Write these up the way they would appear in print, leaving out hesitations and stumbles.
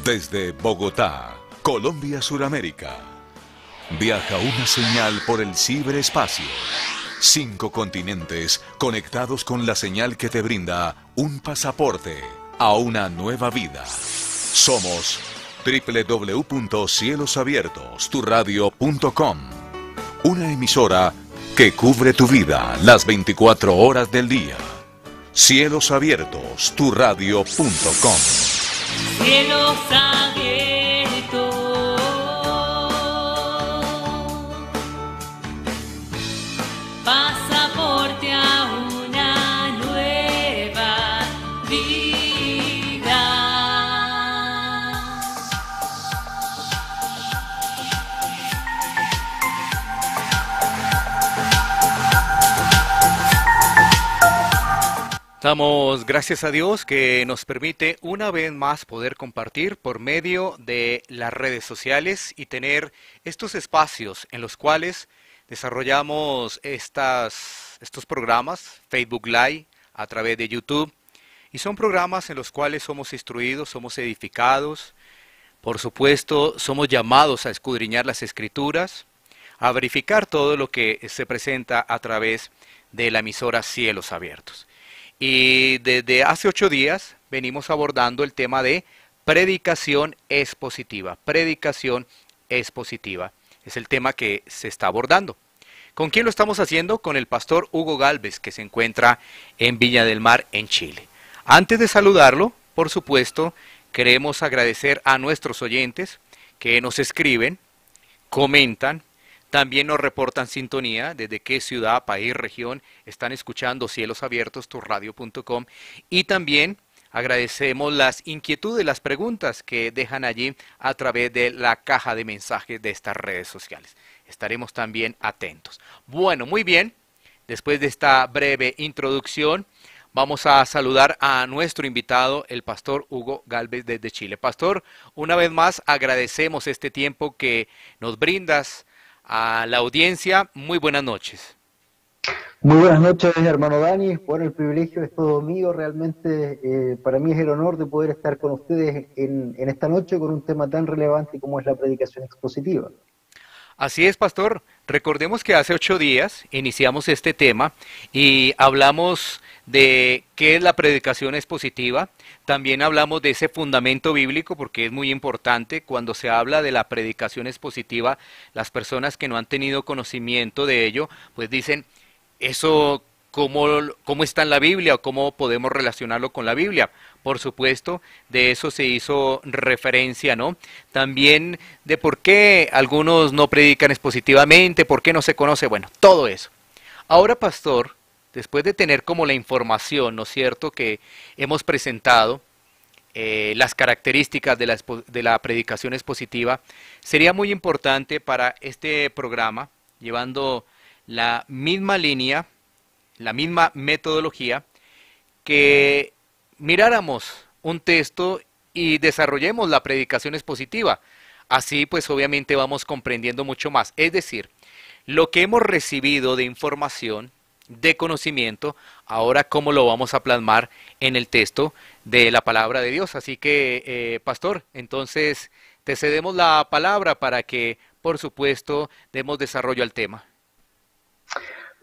Desde Bogotá, Colombia, Suramérica, viaja una señal por el ciberespacio. 5 continentes conectados con la señal que te brinda un pasaporte a una nueva vida. Somos www.cielosabiertosturradio.com, una emisora que cubre tu vida las 24 horas del día. Cielosabiertosturradio.com. Cielos abiertos, pasaporte a una nueva vida. Damos gracias a Dios que nos permite una vez más poder compartir por medio de las redes sociales y tener estos espacios en los cuales desarrollamos estos programas, Facebook Live, a través de YouTube, y son programas en los cuales somos instruidos, somos edificados, por supuesto somos llamados a escudriñar las Escrituras, a verificar todo lo que se presenta a través de la emisora Cielos Abiertos. Y desde hace 8 días venimos abordando el tema de predicación expositiva. Predicación expositiva es el tema que se está abordando. ¿Con quién lo estamos haciendo? Con el pastor Hugo Gálvez, que se encuentra en Viña del Mar, en Chile. Antes de saludarlo, por supuesto, queremos agradecer a nuestros oyentes que nos escriben, comentan, también nos reportan sintonía desde qué ciudad, país, región están escuchando Cielos Abiertos, turradio.com, y también agradecemos las inquietudes, las preguntas que dejan allí a través de la caja de mensajes de estas redes sociales. Estaremos también atentos. Bueno, muy bien, después de esta breve introducción, vamos a saludar a nuestro invitado, el pastor Hugo Gálvez desde Chile. Pastor, una vez más agradecemos este tiempo que nos brindas a la audiencia. Muy buenas noches. Muy buenas noches, hermano Dani. Bueno, el privilegio es todo mío. Realmente para mí es el honor de poder estar con ustedes en esta noche con un tema tan relevante como es la predicación expositiva. Así es, pastor. Recordemos que hace 8 días iniciamos este tema y hablamos de qué es la predicación expositiva. También hablamos de ese fundamento bíblico, porque es muy importante cuando se habla de la predicación expositiva. Las personas que no han tenido conocimiento de ello, pues dicen, eso, ¿cómo está en la Biblia o cómo podemos relacionarlo con la Biblia? Por supuesto, de eso se hizo referencia, ¿no? También de por qué algunos no predican expositivamente, por qué no se conoce, bueno, todo eso. Ahora, pastor, después de tener como la información, ¿no es cierto?, que hemos presentado, las características de la predicación expositiva, sería muy importante para este programa, llevando la misma línea, la misma metodología, que miráramos un texto y desarrollemos la predicación expositiva. Así pues obviamente vamos comprendiendo mucho más. Es decir, lo que hemos recibido de información, de conocimiento, ahora cómo lo vamos a plasmar en el texto de la palabra de Dios. Así que, pastor, entonces te cedemos la palabra para que, por supuesto, demos desarrollo al tema.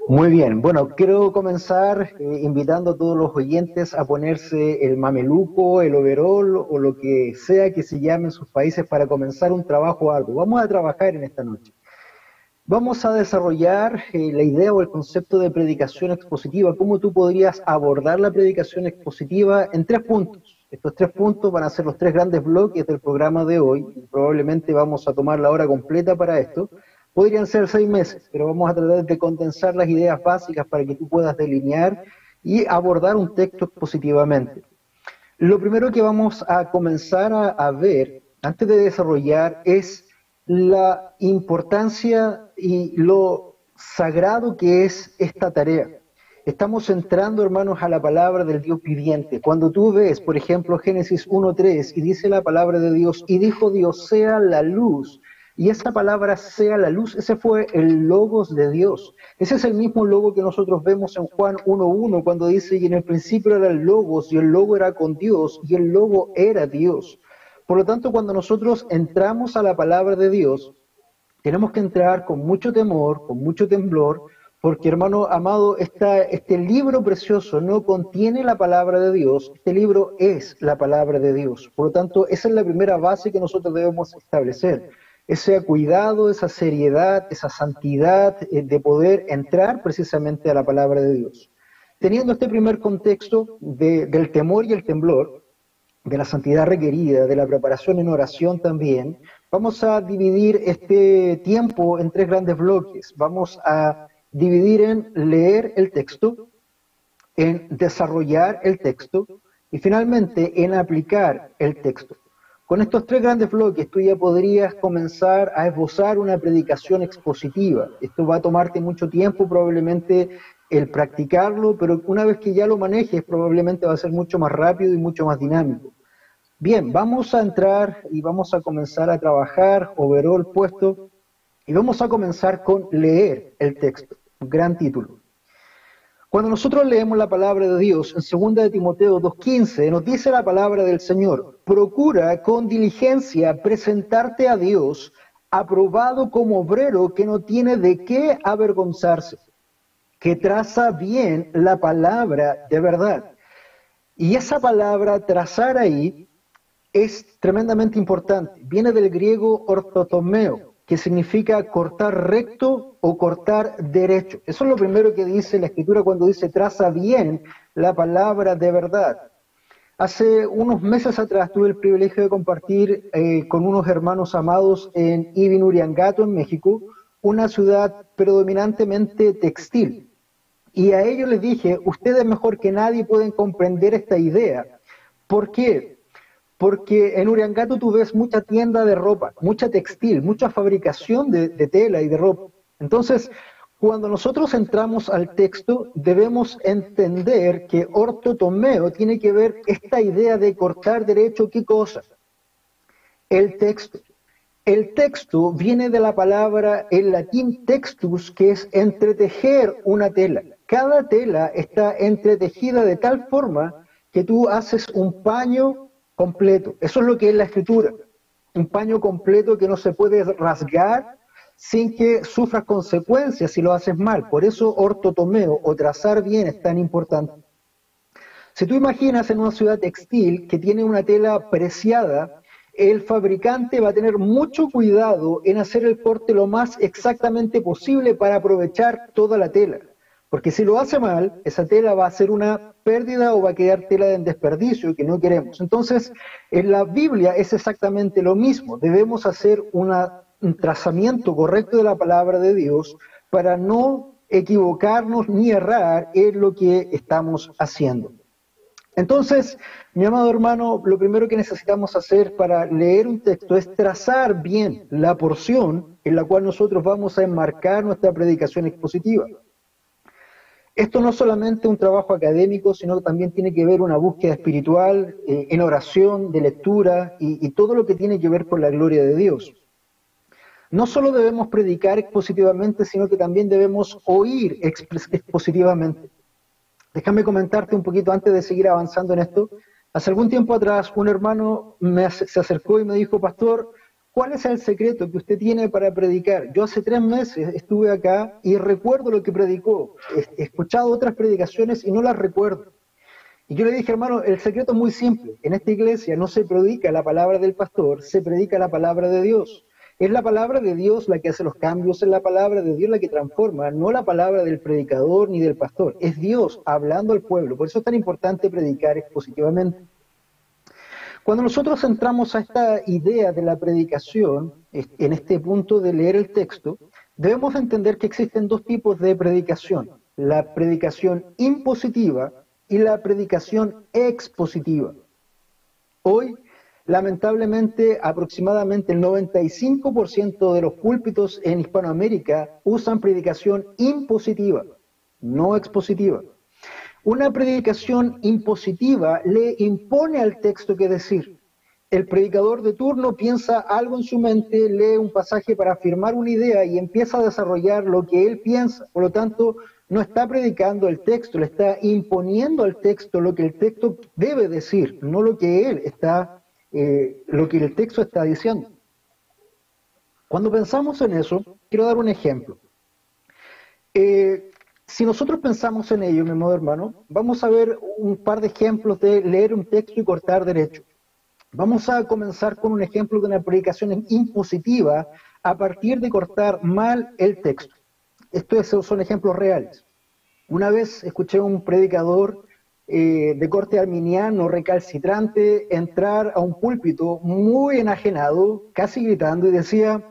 Muy bien, bueno, quiero comenzar invitando a todos los oyentes a ponerse el mameluco, el overol o lo que sea que se llame en sus países para comenzar un trabajo arduo. Vamos a trabajar en esta noche. Vamos a desarrollar la idea o el concepto de predicación expositiva, cómo tú podrías abordar la predicación expositiva en 3 puntos. Estos 3 puntos van a ser los 3 grandes bloques del programa de hoy, y probablemente vamos a tomar la hora completa para esto. Podrían ser 6 meses, pero vamos a tratar de condensar las ideas básicas para que tú puedas delinear y abordar un texto expositivamente. Lo primero que vamos a comenzar a ver, antes de desarrollar, es la importancia y lo sagrado que es esta tarea. Estamos entrando, hermanos, a la palabra del Dios viviente. Cuando tú ves, por ejemplo, Génesis 1:3, y dice la palabra de Dios, y dijo Dios, sea la luz. Y esa palabra, sea la luz, ese fue el logos de Dios. Ese es el mismo logo que nosotros vemos en Juan 1:1, cuando dice, y en el principio era el logos, y el logo era con Dios, y el logo era Dios. Por lo tanto, cuando nosotros entramos a la palabra de Dios, tenemos que entrar con mucho temor, con mucho temblor, porque, hermano amado, este libro precioso no contiene la palabra de Dios, este libro es la palabra de Dios. Por lo tanto, esa es la primera base que nosotros debemos establecer. Ese cuidado, esa seriedad, esa santidad de poder entrar precisamente a la palabra de Dios. Teniendo este primer contexto del temor y el temblor, de la santidad requerida, de la preparación en oración también, vamos a dividir este tiempo en tres grandes bloques. Vamos a dividir en leer el texto, en desarrollar el texto y finalmente en aplicar el texto. Con estos tres grandes bloques tú ya podrías comenzar a esbozar una predicación expositiva. Esto va a tomarte mucho tiempo probablemente el practicarlo, pero una vez que ya lo manejes probablemente va a ser mucho más rápido y mucho más dinámico. Bien, vamos a entrar y vamos a comenzar a trabajar, overall puesto, y vamos a comenzar con leer el texto. Gran título. Cuando nosotros leemos la palabra de Dios en 2 de Timoteo 2:15, nos dice la palabra del Señor: procura con diligencia presentarte a Dios aprobado como obrero que no tiene de qué avergonzarse, que traza bien la palabra de verdad. Y esa palabra trazar ahí es tremendamente importante. Viene del griego ortotomeo, que significa cortar recto o cortar derecho. Eso es lo primero que dice la Escritura cuando dice traza bien la palabra de verdad. Hace unos meses atrás tuve el privilegio de compartir con unos hermanos amados en Ibin Uriangato, en México, una ciudad predominantemente textil. Y a ellos les dije, ustedes mejor que nadie pueden comprender esta idea. ¿Por qué? Porque en Uriangato tú ves mucha tienda de ropa, mucha textil, mucha fabricación de tela y de ropa. Entonces, cuando nosotros entramos al texto, debemos entender que ortotomeo tiene que ver esta idea de cortar derecho. ¿Qué cosa? El texto. El texto viene de la palabra en latín textus, que es entretejer una tela. Cada tela está entretejida de tal forma que tú haces un paño completo. Eso es lo que es la Escritura. Un paño completo que no se puede rasgar sin que sufras consecuencias si lo haces mal. Por eso ortotomeo o trazar bien es tan importante. Si tú imaginas en una ciudad textil que tiene una tela preciada, el fabricante va a tener mucho cuidado en hacer el corte lo más exactamente posible para aprovechar toda la tela. Porque si lo hace mal, esa tela va a ser una pérdida o va a quedar tela en desperdicio que no queremos. Entonces, en la Biblia es exactamente lo mismo. Debemos hacer un trazamiento correcto de la palabra de Dios para no equivocarnos ni errar en lo que estamos haciendo. Entonces, mi amado hermano, lo primero que necesitamos hacer para leer un texto es trazar bien la porción en la cual nosotros vamos a enmarcar nuestra predicación expositiva. Esto no es solamente un trabajo académico, sino que también tiene que ver una búsqueda espiritual, en oración, de lectura y todo lo que tiene que ver con la gloria de Dios. No solo debemos predicar expositivamente, sino que también debemos oír expositivamente. Déjame comentarte un poquito antes de seguir avanzando en esto. Hace algún tiempo atrás un hermano se acercó y me dijo: pastor, ¿cuál es el secreto que usted tiene para predicar? Yo hace 3 meses estuve acá y recuerdo lo que predicó. He escuchado otras predicaciones y no las recuerdo. Y yo le dije: hermano, el secreto es muy simple. En esta iglesia no se predica la palabra del pastor, se predica la palabra de Dios. Es la palabra de Dios la que hace los cambios, es la palabra de Dios la que transforma, no la palabra del predicador ni del pastor. Es Dios hablando al pueblo. Por eso es tan importante predicar expositivamente. Cuando nosotros entramos a esta idea de la predicación, en este punto de leer el texto, debemos entender que existen 2 tipos de predicación: la predicación impositiva y la predicación expositiva. Hoy, lamentablemente, aproximadamente el 95% de los púlpitos en Hispanoamérica usan predicación impositiva, no expositiva. Una predicación impositiva le impone al texto qué decir. El predicador de turno piensa algo en su mente, lee un pasaje para afirmar una idea y empieza a desarrollar lo que él piensa. Por lo tanto, no está predicando el texto, le está imponiendo al texto lo que el texto debe decir, no lo que él está lo que el texto está diciendo. Cuando pensamos en eso, quiero dar un ejemplo. Si nosotros pensamos en ello, mi amado hermano, vamos a ver un par de ejemplos de leer un texto y cortar derecho. Vamos a comenzar con un ejemplo de una predicación impositiva a partir de cortar mal el texto. Estos son ejemplos reales. Una vez escuché a un predicador de corte arminiano recalcitrante entrar a un púlpito muy enajenado, casi gritando, y decía,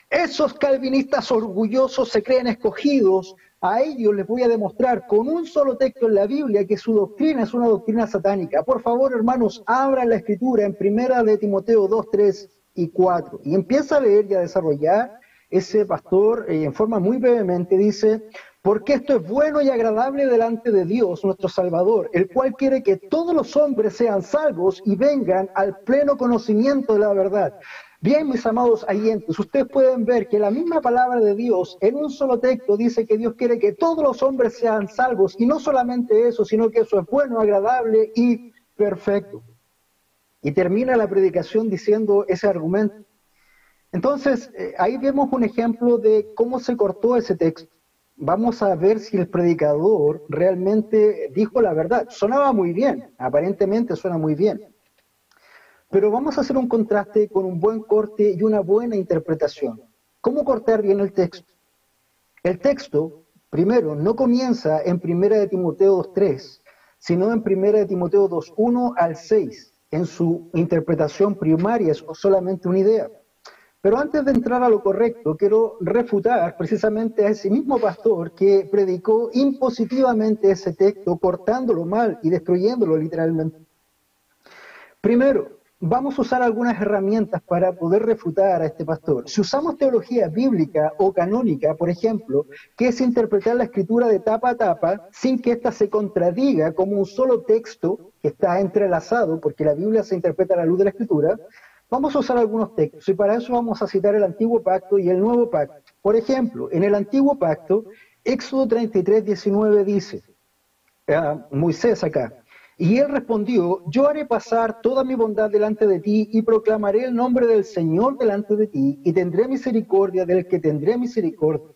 esos calvinistas orgullosos se creen escogidos, a ellos les voy a demostrar con un solo texto en la Biblia que su doctrina es una doctrina satánica. Por favor, hermanos, abran la escritura en primera de Timoteo 2, 3 y 4. Y empieza a leer y a desarrollar. Ese pastor, en forma muy brevemente, dice, porque esto es bueno y agradable delante de Dios, nuestro Salvador, el cual quiere que todos los hombres sean salvos y vengan al pleno conocimiento de la verdad. Bien, mis amados oyentes, ustedes pueden ver que la misma palabra de Dios en un solo texto dice que Dios quiere que todos los hombres sean salvos, y no solamente eso, sino que eso es bueno, agradable y perfecto. Y termina la predicación diciendo ese argumento. Entonces, ahí vemos un ejemplo de cómo se cortó ese texto. Vamos a ver si el predicador realmente dijo la verdad. Sonaba muy bien, aparentemente suena muy bien. Pero vamos a hacer un contraste con un buen corte y una buena interpretación. ¿Cómo cortar bien el texto? El texto, primero, no comienza en 1 de Timoteo 2.3, sino en 1 de Timoteo 2.1 al 6. En su interpretación primaria es solamente una idea. Pero antes de entrar a lo correcto, quiero refutar precisamente a ese mismo pastor que predicó impositivamente ese texto, cortándolo mal y destruyéndolo literalmente. Primero, vamos a usar algunas herramientas para poder refutar a este pastor. Si usamos teología bíblica o canónica, por ejemplo, que es interpretar la escritura de tapa a tapa, sin que ésta se contradiga como un solo texto que está entrelazado, porque la Biblia se interpreta a la luz de la escritura, vamos a usar algunos textos, y para eso vamos a citar el Antiguo Pacto y el Nuevo Pacto. Por ejemplo, en el Antiguo Pacto, Éxodo 33, 19 dice, Moisés acá, y él respondió, yo haré pasar toda mi bondad delante de ti y proclamaré el nombre del Señor delante de ti y tendré misericordia del que tendré misericordia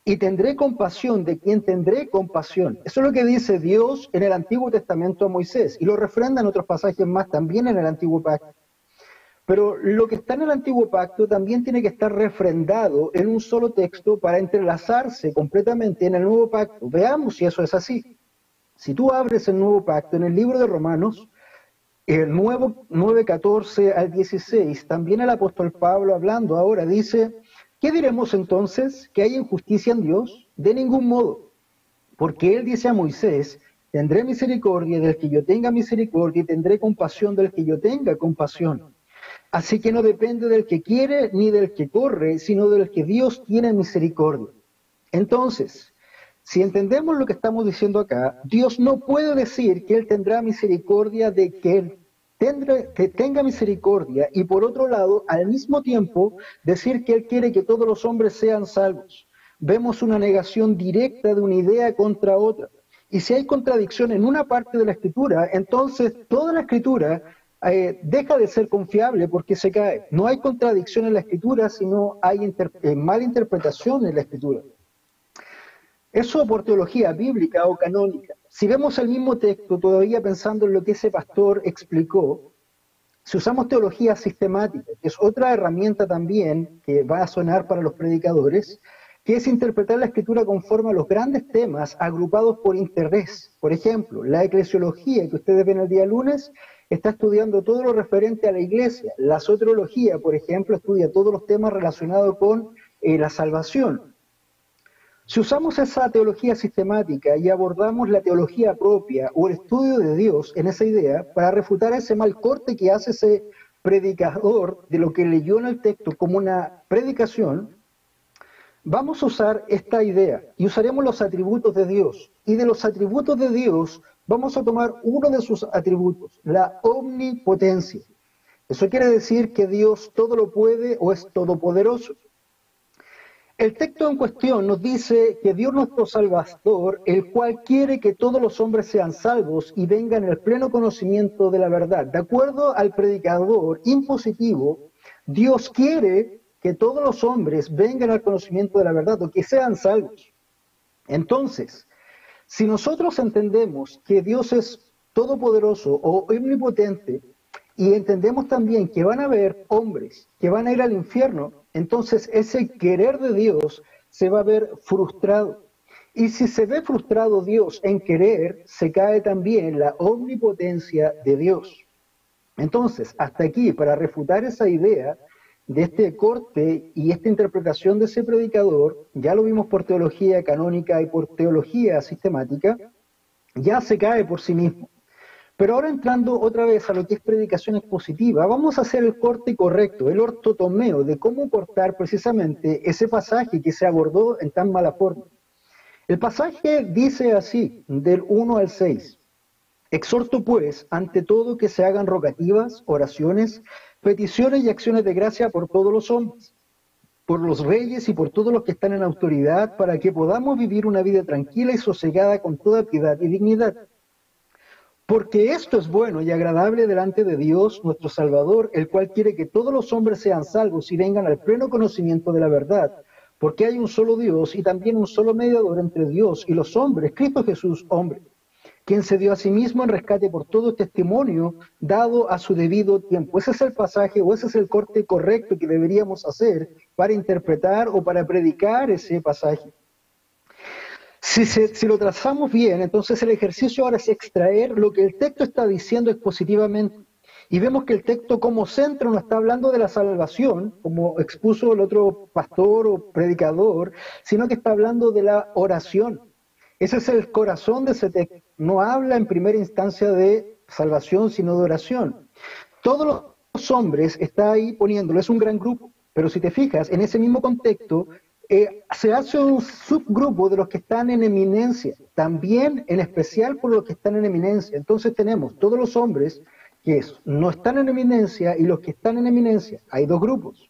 y tendré compasión de quien tendré compasión. Eso es lo que dice Dios en el Antiguo Testamento a Moisés y lo refrenda en otros pasajes más también en el Antiguo Pacto. Pero lo que está en el Antiguo Pacto también tiene que estar refrendado en un solo texto para entrelazarse completamente en el Nuevo Pacto. Veamos si eso es así. Si tú abres el Nuevo Pacto en el libro de Romanos, el 9:14 al 16, también el apóstol Pablo hablando ahora dice, ¿qué diremos entonces? ¿Que hay injusticia en Dios? De ningún modo, porque él dice a Moisés, tendré misericordia del que yo tenga misericordia y tendré compasión del que yo tenga compasión. Así que no depende del que quiere ni del que corre, sino del que Dios tiene misericordia. Entonces, si entendemos lo que estamos diciendo acá, Dios no puede decir que Él tendrá misericordia de que tenga misericordia y por otro lado, al mismo tiempo, decir que Él quiere que todos los hombres sean salvos. Vemos una negación directa de una idea contra otra. Y si hay contradicción en una parte de la Escritura, entonces toda la Escritura deja de ser confiable porque se cae. No hay contradicción en la Escritura, sino hay mala interpretación en la Escritura. Eso por teología bíblica o canónica. Si vemos el mismo texto, todavía pensando en lo que ese pastor explicó, si usamos teología sistemática, que es otra herramienta también que va a sonar para los predicadores, que es interpretar la Escritura conforme a los grandes temas agrupados por interés. Por ejemplo, la eclesiología que ustedes ven el día lunes está estudiando todo lo referente a la iglesia. La soteriología, por ejemplo, estudia todos los temas relacionados con la salvación. Si usamos esa teología sistemática y abordamos la teología propia o el estudio de Dios en esa idea para refutar ese mal corte que hace ese predicador de lo que leyó en el texto como una predicación, vamos a usar esta idea y usaremos los atributos de Dios. Y de los atributos de Dios vamos a tomar uno de sus atributos, la omnipotencia. Eso quiere decir que Dios todo lo puede o es todopoderoso. El texto en cuestión nos dice que Dios nuestro Salvador, el cual quiere que todos los hombres sean salvos y vengan al pleno conocimiento de la verdad. De acuerdo al predicador impositivo, Dios quiere que todos los hombres vengan al conocimiento de la verdad o que sean salvos. Entonces, si nosotros entendemos que Dios es todopoderoso o omnipotente y entendemos también que van a haber hombres que van a ir al infierno, entonces ese querer de Dios se va a ver frustrado. Y si se ve frustrado Dios en querer, se cae también la omnipotencia de Dios. Entonces, hasta aquí, para refutar esa idea de este corte y esta interpretación de ese predicador, ya lo vimos por teología canónica y por teología sistemática, ya se cae por sí mismo. Pero ahora entrando otra vez a lo que es predicación expositiva, vamos a hacer el corte correcto, el ortotomeo de cómo cortar precisamente ese pasaje que se abordó en tan mala forma. El pasaje dice así, del 1 al 6. Exhorto pues, ante todo, que se hagan rogativas, oraciones, peticiones y acciones de gracia por todos los hombres, por los reyes y por todos los que están en autoridad, para que podamos vivir una vida tranquila y sosegada con toda piedad y dignidad. Porque esto es bueno y agradable delante de Dios, nuestro Salvador, el cual quiere que todos los hombres sean salvos y vengan al pleno conocimiento de la verdad. Porque hay un solo Dios y también un solo mediador entre Dios y los hombres, Cristo Jesús, hombre, quien se dio a sí mismo en rescate por todo testimonio dado a su debido tiempo. Ese es el pasaje o ese es el corte correcto que deberíamos hacer para interpretar o para predicar ese pasaje. Si lo trazamos bien, entonces el ejercicio ahora es extraer lo que el texto está diciendo expositivamente. Y vemos que el texto como centro no está hablando de la salvación, como expuso el otro pastor o predicador, sino que está hablando de la oración. Ese es el corazón de ese texto. No habla en primera instancia de salvación, sino de oración. Todos los hombres, está ahí poniéndolo, es un gran grupo, pero si te fijas, en ese mismo contexto, se hace un subgrupo de los que están en eminencia, también en especial por los que están en eminencia. Entonces tenemos todos los hombres que no están en eminencia y los que están en eminencia. Hay dos grupos.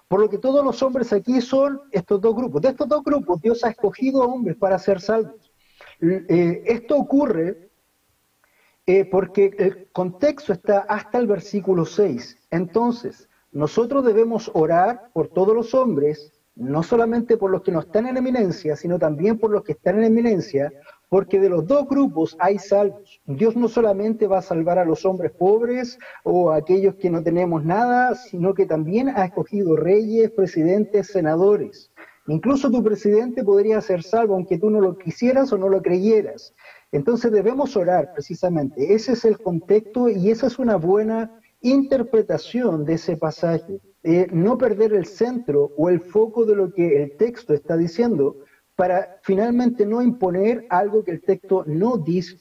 Por lo que todos los hombres aquí son estos dos grupos. De estos dos grupos Dios ha escogido hombres para ser salvos. Esto ocurre porque el contexto está hasta el versículo 6. Entonces, nosotros debemos orar por todos los hombres, no solamente por los que no están en eminencia, sino también por los que están en eminencia, porque de los dos grupos hay salvos. Dios no solamente va a salvar a los hombres pobres o a aquellos que no tenemos nada, sino que también ha escogido reyes, presidentes, senadores. Incluso tu presidente podría ser salvo, aunque tú no lo quisieras o no lo creyeras. Entonces debemos orar precisamente. Ese es el contexto y esa es una buena interpretación de ese pasaje. No perder el centro o el foco de lo que el texto está diciendo para finalmente no imponer algo que el texto no dice.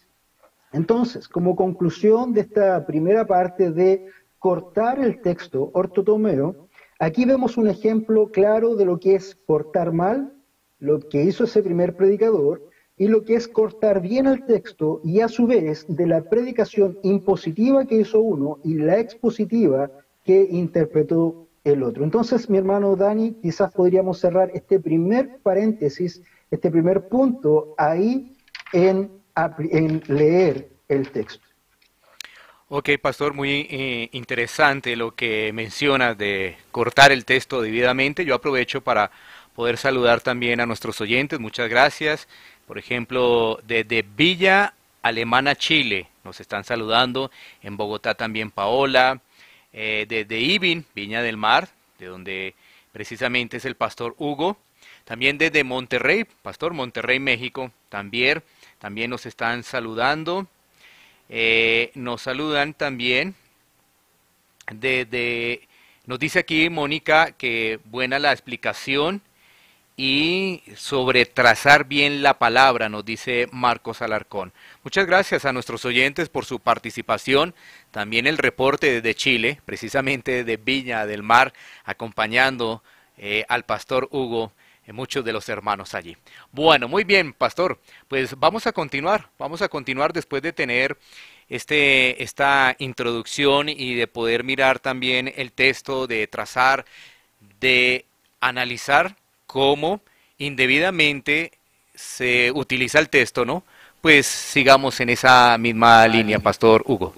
Entonces, como conclusión de esta primera parte de cortar el texto, ortotomeo, aquí vemos un ejemplo claro de lo que es cortar mal, lo que hizo ese primer predicador, y lo que es cortar bien el texto y a su vez de la predicación impositiva que hizo uno y la expositiva que interpretó el otro. Entonces, mi hermano Dani, quizás podríamos cerrar este primer paréntesis, este primer punto ahí en leer el texto. Ok, pastor, muy interesante lo que mencionas de cortar el texto debidamente. Yo aprovecho para poder saludar también a nuestros oyentes. Muchas gracias. Por ejemplo, desde Villa Alemana, Chile, nos están saludando. En Bogotá también Paola. Desde Ibin, Viña del Mar, de donde precisamente es el pastor Hugo. También desde Monterrey, pastor Monterrey, México, también nos están saludando. Nos saludan también nos dice aquí Mónica que buena la explicación y sobre trazar bien la palabra, nos dice Marcos Alarcón. Muchas gracias a nuestros oyentes por su participación, también el reporte desde Chile, precisamente de Viña del Mar, acompañando al pastor Hugo, muchos de los hermanos allí. Bueno, muy bien, pastor, pues vamos a continuar después de tener esta introducción y de poder mirar también el texto, de trazar, de analizar cómo indebidamente se utiliza el texto, ¿no? Pues sigamos en esa misma línea, Pastor Hugo.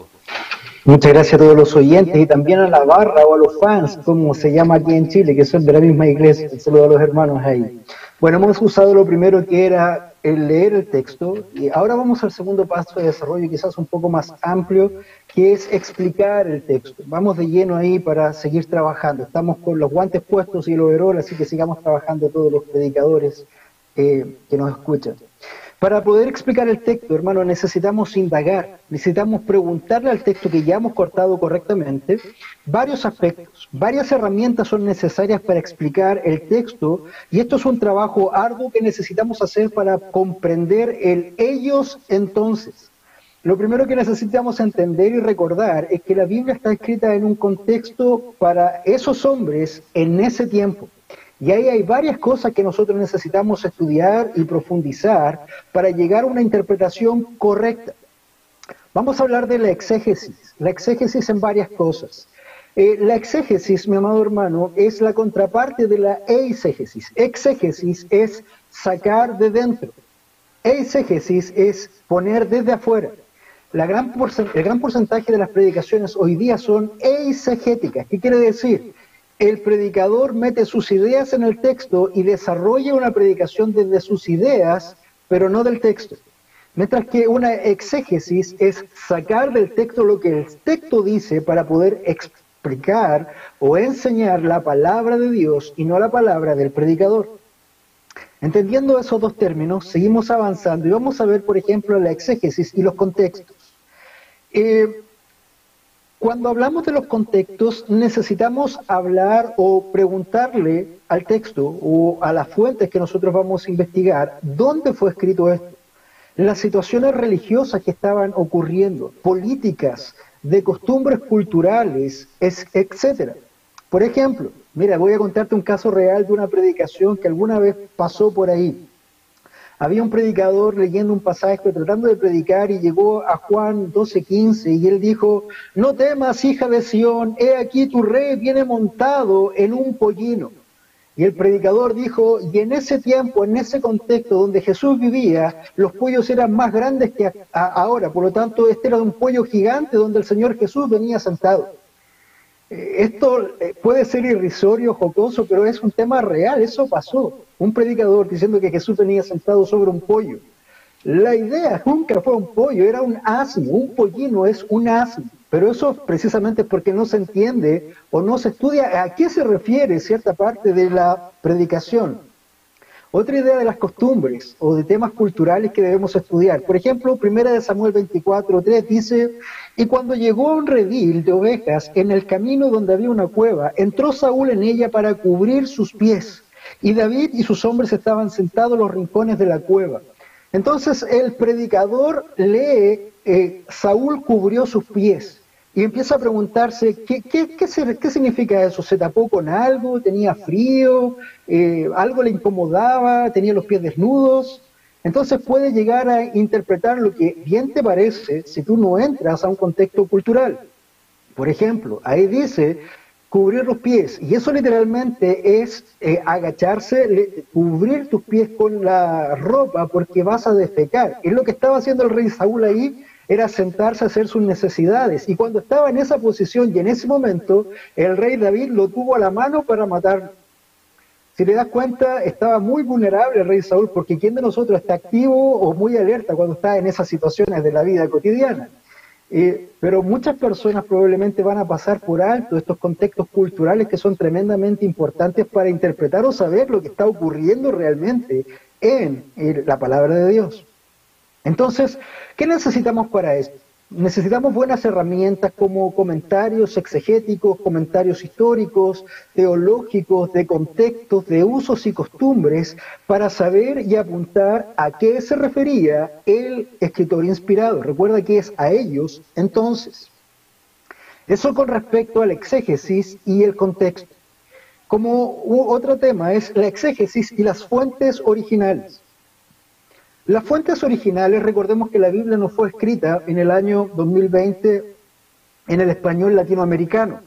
Muchas gracias a todos los oyentes y también a la barra o a los fans, como se llama aquí en Chile, que son de la misma iglesia. Un saludo a los hermanos ahí. Bueno, hemos usado lo primero que era el leer el texto y ahora vamos al segundo paso de desarrollo, quizás un poco más amplio, que es explicar el texto. Vamos de lleno ahí para seguir trabajando. Estamos con los guantes puestos y el overol, así que sigamos trabajando todos los predicadores que nos escuchan. Para poder explicar el texto, hermano, necesitamos indagar, necesitamos preguntarle al texto que ya hemos cortado correctamente varios aspectos, varias herramientas son necesarias para explicar el texto y esto es un trabajo arduo que necesitamos hacer para comprender el ellos entonces. Lo primero que necesitamos entender y recordar es que la Biblia está escrita en un contexto para esos hombres en ese tiempo. Y ahí hay varias cosas que nosotros necesitamos estudiar y profundizar para llegar a una interpretación correcta. Vamos a hablar de la exégesis en varias cosas. La exégesis, mi amado hermano, es la contraparte de la eisegesis. Exégesis es sacar de dentro. Eisegesis es poner desde afuera. El gran porcentaje de las predicaciones hoy día son eisegéticas. ¿Qué quiere decir? El predicador mete sus ideas en el texto y desarrolla una predicación desde sus ideas, pero no del texto. Mientras que una exégesis es sacar del texto lo que el texto dice para poder explicar o enseñar la palabra de Dios y no la palabra del predicador. Entendiendo esos dos términos, seguimos avanzando y vamos a ver, por ejemplo, la exégesis y los contextos. Cuando hablamos de los contextos, necesitamos hablar o preguntarle al texto o a las fuentes que nosotros vamos a investigar, ¿dónde fue escrito esto? Las situaciones religiosas que estaban ocurriendo, políticas, de costumbres culturales, etcétera. Por ejemplo, mira, voy a contarte un caso real de una predicación que alguna vez pasó por ahí. Había un predicador leyendo un pasaje, tratando de predicar, y llegó a Juan 12:15, y él dijo, no temas, hija de Sión, he aquí tu rey viene montado en un pollino. Y el predicador dijo, y en ese tiempo, en ese contexto donde Jesús vivía, los pollos eran más grandes que ahora, por lo tanto, este era un pollo gigante donde el Señor Jesús venía sentado. Esto puede ser irrisorio, jocoso, pero es un tema real, eso pasó. Un predicador diciendo que Jesús venía sentado sobre un pollo. La idea nunca fue un pollo, era un asno, un pollino es un asno. Pero eso precisamente es porque no se entiende o no se estudia a qué se refiere cierta parte de la predicación. Otra idea de las costumbres o de temas culturales que debemos estudiar. Por ejemplo, 1 Samuel 24:3 dice, y cuando llegó a un redil de ovejas en el camino donde había una cueva, entró Saúl en ella para cubrir sus pies. Y David y sus hombres estaban sentados en los rincones de la cueva. Entonces el predicador lee, Saúl cubrió sus pies. Y empieza a preguntarse, ¿qué significa eso? ¿Se tapó con algo? ¿Tenía frío? ¿Algo le incomodaba? ¿Tenía los pies desnudos? Entonces puede llegar a interpretar lo que bien te parece si tú no entras a un contexto cultural. Por ejemplo, ahí dice cubrir los pies, y eso literalmente es agacharse, cubrir tus pies con la ropa porque vas a defecar. Es lo que estaba haciendo el rey Saúl ahí, era sentarse a hacer sus necesidades, y cuando estaba en esa posición y en ese momento, el rey David lo tuvo a la mano para matarlo. Si te das cuenta, estaba muy vulnerable el rey Saúl, porque ¿quién de nosotros está activo o muy alerta cuando está en esas situaciones de la vida cotidiana? Pero muchas personas probablemente van a pasar por alto estos contextos culturales que son tremendamente importantes para interpretar o saber lo que está ocurriendo realmente en la palabra de Dios. Entonces, ¿qué necesitamos para esto? Necesitamos buenas herramientas como comentarios exegéticos, comentarios históricos, teológicos, de contextos, de usos y costumbres, para saber y apuntar a qué se refería el escritor inspirado. Recuerda que es a ellos entonces. Eso con respecto a la exégesis y el contexto. Como otro tema es la exégesis y las fuentes originales. Las fuentes originales, recordemos que la Biblia no fue escrita en el año 2020 en el español latinoamericano,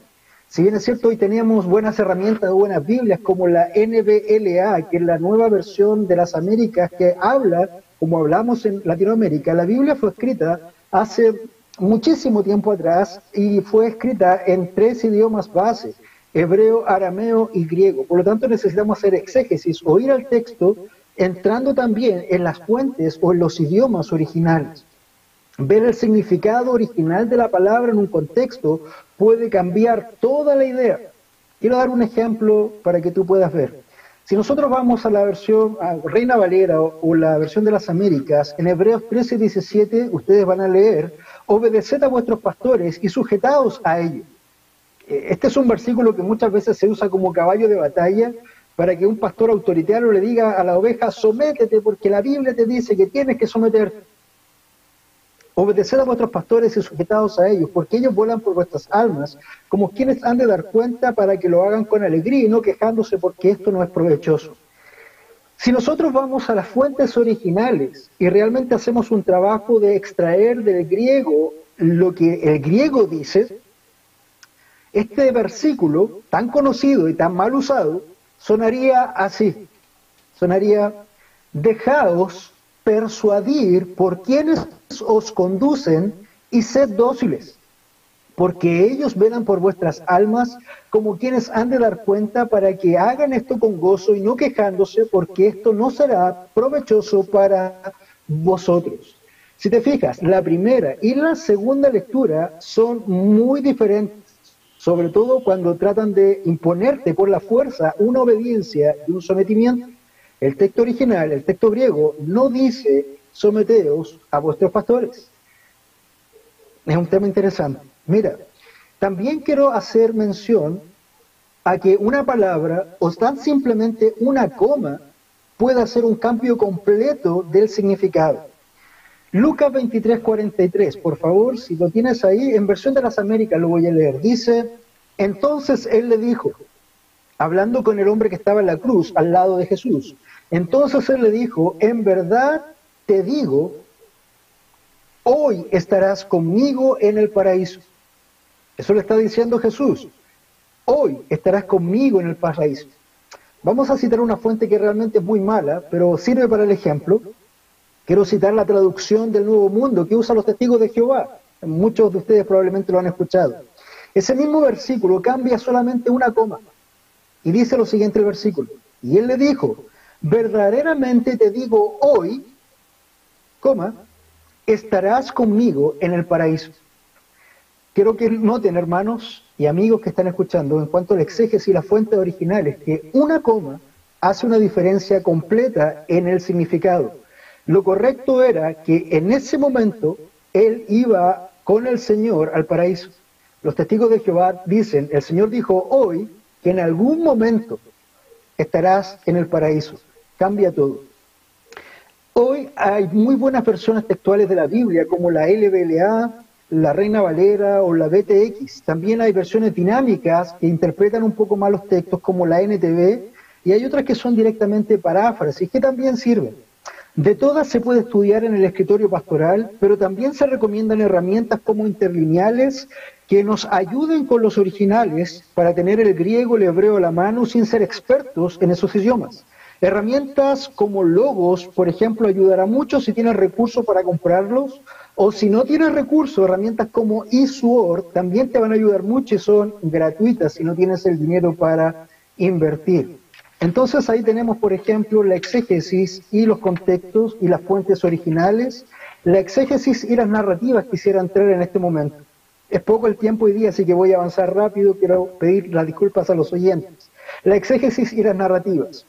Si bien es cierto, hoy teníamos buenas herramientas, buenas Biblias, como la NBLA, que es la nueva versión de las Américas, que habla, como hablamos en Latinoamérica. La Biblia fue escrita hace muchísimo tiempo atrás y fue escrita en 3 idiomas base: hebreo, arameo y griego. Por lo tanto, necesitamos hacer exégesis o ir al texto entrando también en las fuentes o en los idiomas originales. Ver el significado original de la palabra en un contexto puede cambiar toda la idea. Quiero dar un ejemplo para que tú puedas ver. Si nosotros vamos a la versión a Reina Valera o la versión de las Américas, en Hebreos 13:17 ustedes van a leer: obedeced a vuestros pastores y sujetaos a ellos. Este es un versículo que muchas veces se usa como caballo de batalla para que un pastor autoritario le diga a la oveja: sométete, porque la Biblia te dice que tienes que someterte. Obedeced a vuestros pastores y sujetaos a ellos, porque ellos vuelan por vuestras almas, como quienes han de dar cuenta, para que lo hagan con alegría y no quejándose, porque esto no es provechoso. Si nosotros vamos a las fuentes originales y realmente hacemos un trabajo de extraer del griego lo que el griego dice, este versículo tan conocido y tan mal usado sonaría así. Sonaría: dejaos persuadir por quienes os conducen y sed dóciles, porque ellos velan por vuestras almas como quienes han de dar cuenta, para que hagan esto con gozo y no quejándose, porque esto no será provechoso para vosotros. Si te fijas, la primera y la segunda lectura son muy diferentes, sobre todo cuando tratan de imponerte por la fuerza una obediencia y un sometimiento. El texto original, el texto griego, no dice: someteos a vuestros pastores. Es un tema interesante. Mira, también quiero hacer mención a que una palabra, o tan simplemente una coma, puede hacer un cambio completo del significado. Lucas 23:43, por favor, si lo tienes ahí, en versión de las Américas lo voy a leer. Dice: entonces él le dijo, hablando con el hombre que estaba en la cruz al lado de Jesús, entonces él le dijo: en verdad te digo, hoy estarás conmigo en el paraíso. Eso le está diciendo Jesús: hoy estarás conmigo en el paraíso. Vamos a citar una fuente que realmente es muy mala, pero sirve para el ejemplo. Quiero citar la traducción del Nuevo Mundo que usa los testigos de Jehová. Muchos de ustedes probablemente lo han escuchado. Ese mismo versículo cambia solamente una coma. Y dice lo siguiente el versículo: y él le dijo: verdaderamente te digo, hoy, coma, estarás conmigo en el paraíso. Quiero que noten, hermanos y amigos que están escuchando, en cuanto al exégesis y las fuentes originales, que una coma hace una diferencia completa en el significado. Lo correcto era que en ese momento él iba con el Señor al paraíso. Los testigos de Jehová dicen: el Señor dijo hoy que en algún momento estarás en el paraíso. Cambia todo. Hoy hay muy buenas versiones textuales de la Biblia, como la LBLA, la Reina Valera o la BTX. También hay versiones dinámicas que interpretan un poco más los textos, como la NTV, y hay otras que son directamente paráfrasis, que también sirven. De todas se puede estudiar en el escritorio pastoral, pero también se recomiendan herramientas como interlineales que nos ayuden con los originales para tener el griego, el hebreo a la mano sin ser expertos en esos idiomas. Herramientas como Logos, por ejemplo, ayudará mucho si tienes recursos para comprarlos, o si no tienes recursos, herramientas como eSword también te van a ayudar mucho y son gratuitas si no tienes el dinero para invertir. Entonces ahí tenemos, por ejemplo, la exégesis y los contextos y las fuentes originales. La exégesis y las narrativas quisiera entrar en este momento. Es poco el tiempo hoy día, así que voy a avanzar rápido. Quiero pedir las disculpas a los oyentes. La exégesis y las narrativas.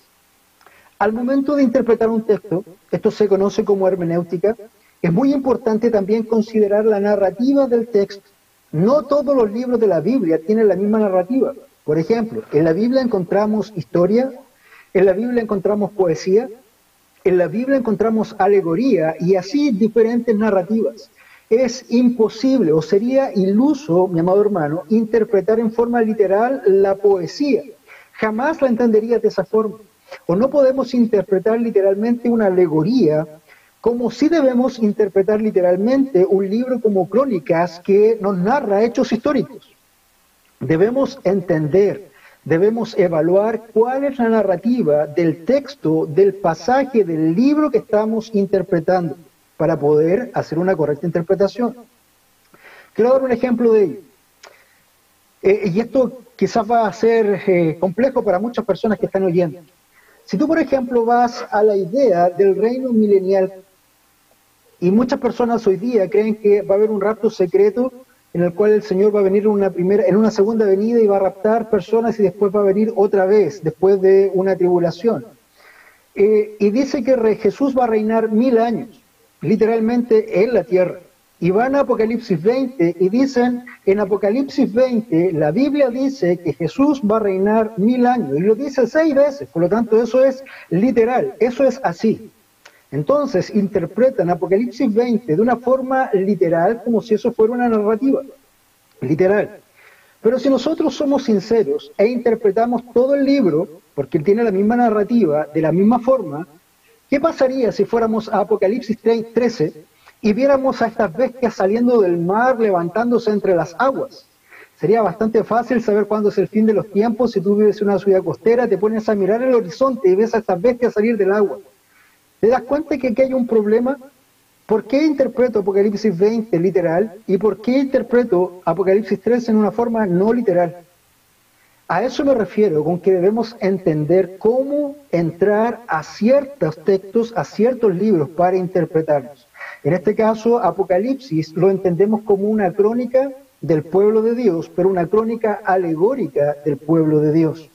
Al momento de interpretar un texto, esto se conoce como hermenéutica, es muy importante también considerar la narrativa del texto. No todos los libros de la Biblia tienen la misma narrativa. Por ejemplo, en la Biblia encontramos historia, en la Biblia encontramos poesía, en la Biblia encontramos alegoría y así diferentes narrativas. Es imposible o sería iluso, mi amado hermano, interpretar en forma literal la poesía. Jamás la entenderías de esa forma. O no podemos interpretar literalmente una alegoría, como sí debemos interpretar literalmente un libro como Crónicas que nos narra hechos históricos. Debemos entender, debemos evaluar cuál es la narrativa del texto, del pasaje, del libro que estamos interpretando para poder hacer una correcta interpretación. Quiero dar un ejemplo de ello. Y esto quizás va a ser complejo para muchas personas que están oyendo. Si tú, por ejemplo, vas a la idea del reino milenial, y muchas personas hoy día creen que va a haber un rapto secreto en el cual el Señor va a venir en una segunda venida y va a raptar personas y después va a venir otra vez, después de una tribulación. Y dice que Jesús va a reinar 1000 años, literalmente en la tierra. Y van a Apocalipsis 20 y dicen, en Apocalipsis 20, la Biblia dice que Jesús va a reinar 1000 años. Y lo dice 6 veces, por lo tanto eso es literal, eso es así. Entonces interpretan Apocalipsis 20 de una forma literal, como si eso fuera una narrativa, literal. Pero si nosotros somos sinceros e interpretamos todo el libro, porque él tiene la misma narrativa, de la misma forma, ¿qué pasaría si fuéramos a Apocalipsis 13 y viéramos a estas bestias saliendo del mar, levantándose entre las aguas? Sería bastante fácil saber cuándo es el fin de los tiempos. Si tú vives en una ciudad costera, te pones a mirar el horizonte y ves a estas bestias salir del agua. ¿Te das cuenta que aquí hay un problema? ¿Por qué interpreto Apocalipsis 20 literal y por qué interpreto Apocalipsis 13 en una forma no literal? A eso me refiero, con que debemos entender cómo entrar a ciertos textos, a ciertos libros para interpretarlos. En este caso, Apocalipsis lo entendemos como una crónica del pueblo de Dios, pero una crónica alegórica del pueblo de Dios.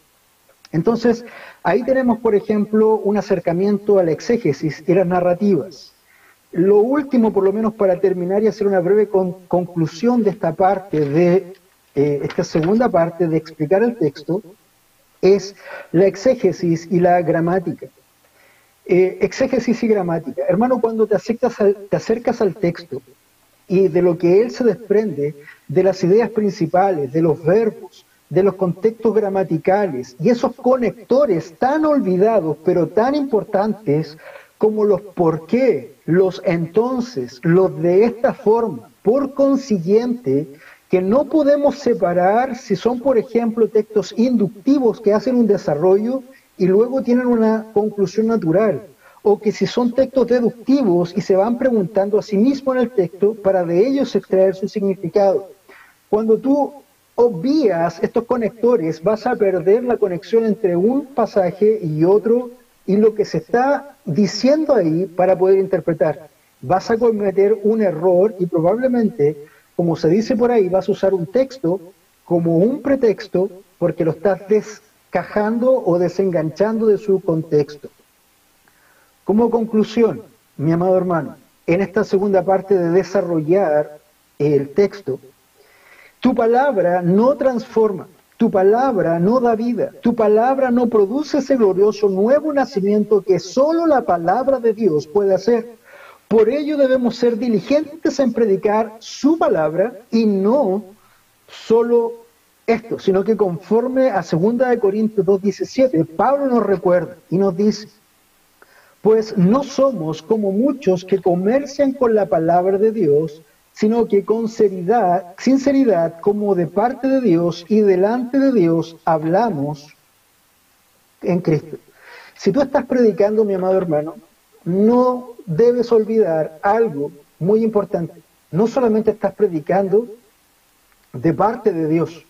Entonces, ahí tenemos, por ejemplo, un acercamiento a la exégesis y las narrativas. Lo último, por lo menos para terminar y hacer una breve conclusión de esta parte, de esta segunda parte de explicar el texto, es la exégesis y la gramática. Exégesis y gramática. Hermano, cuando te acercas al texto y de lo que él se desprende, de las ideas principales, de los verbos, de los contextos gramaticales y esos conectores tan olvidados pero tan importantes como los por qué, los entonces, los de esta forma, por consiguiente, que no podemos separar si son, por ejemplo, textos inductivos que hacen un desarrollo y luego tienen una conclusión natural, o que si son textos deductivos y se van preguntando a sí mismos en el texto para de ellos extraer su significado. Cuando tú obvias estos conectores, vas a perder la conexión entre un pasaje y otro y lo que se está diciendo ahí para poder interpretar. Vas a cometer un error y probablemente, como se dice por ahí, vas a usar un texto como un pretexto porque lo estás descajando o desenganchando de su contexto. Como conclusión, mi amado hermano, en esta segunda parte de desarrollar el texto, tu palabra no transforma, tu palabra no da vida, tu palabra no produce ese glorioso nuevo nacimiento que solo la palabra de Dios puede hacer. Por ello debemos ser diligentes en predicar su palabra y no solo esto, sino que conforme a 2 Corintios 2:17, Pablo nos recuerda y nos dice, pues no somos como muchos que comercian con la palabra de Dios, sino que con sinceridad, como de parte de Dios y delante de Dios, hablamos en Cristo. Si tú estás predicando, mi amado hermano, no debes olvidar algo muy importante. No solamente estás predicando de parte de Dios,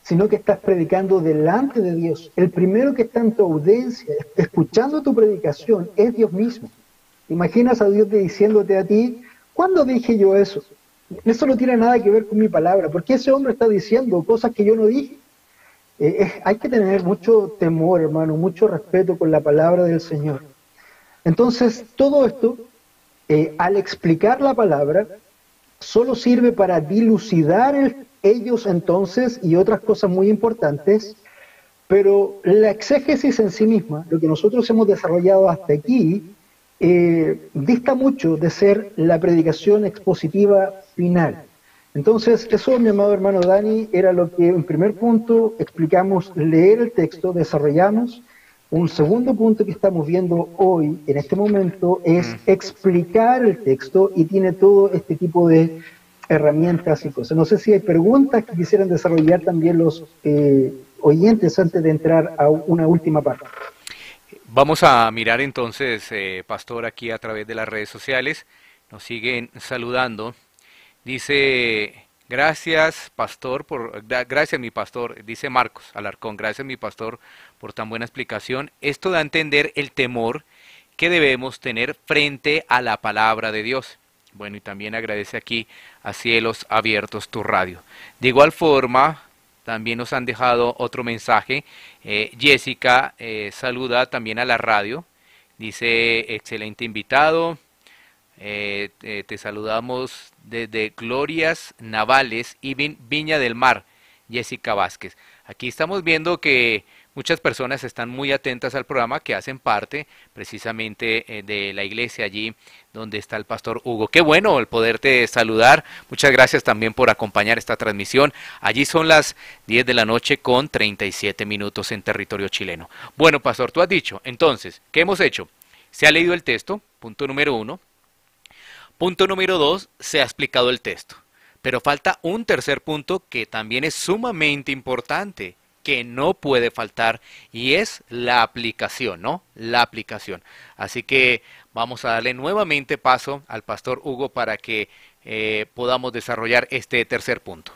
sino que estás predicando delante de Dios. El primero que está en tu audiencia, escuchando tu predicación, es Dios mismo. Imaginas a Dios diciéndote a ti, ¿cuándo dije yo eso? Eso no tiene nada que ver con mi palabra, porque ese hombre está diciendo cosas que yo no dije. Hay que tener mucho temor, hermano, mucho respeto con la palabra del Señor. Entonces, todo esto, al explicar la palabra, solo sirve para dilucidar ellos entonces y otras cosas muy importantes, pero la exégesis en sí misma, lo que nosotros hemos desarrollado hasta aquí, dista mucho de ser la predicación expositiva final. Entonces, eso, mi amado hermano Dani, era lo que en primer punto explicamos, leer el texto, desarrollamos. Un segundo punto que estamos viendo hoy, en este momento, es explicar el texto y tiene todo este tipo de herramientas y cosas. No sé si hay preguntas que quisieran desarrollar también los oyentes antes de entrar a una última parte. Vamos a mirar entonces, pastor, aquí a través de las redes sociales. Nos siguen saludando. Dice, gracias, pastor, gracias, mi pastor, dice Marcos Alarcón, gracias, mi pastor, por tan buena explicación. Esto da a entender el temor que debemos tener frente a la palabra de Dios. Bueno, y también agradece aquí a Cielos Abiertos tu radio. De igual forma, también nos han dejado otro mensaje. Jessica saluda también a la radio. Dice, excelente invitado. Te saludamos desde Glorias Navales y Viña del Mar, Jessica Vázquez. Aquí estamos viendo que muchas personas están muy atentas al programa, que hacen parte precisamente de la iglesia allí donde está el pastor Hugo. Qué bueno el poderte saludar. Muchas gracias también por acompañar esta transmisión. Allí son las 10 de la noche con 37 minutos en territorio chileno. Bueno, pastor, tú has dicho, entonces, ¿qué hemos hecho? Se ha leído el texto, punto número 1. Punto número 2, se ha explicado el texto. Pero falta un tercer punto que también es sumamente importante, que no puede faltar, y es la aplicación, ¿no? La aplicación. Así que vamos a darle nuevamente paso al pastor Hugo para que podamos desarrollar este tercer punto.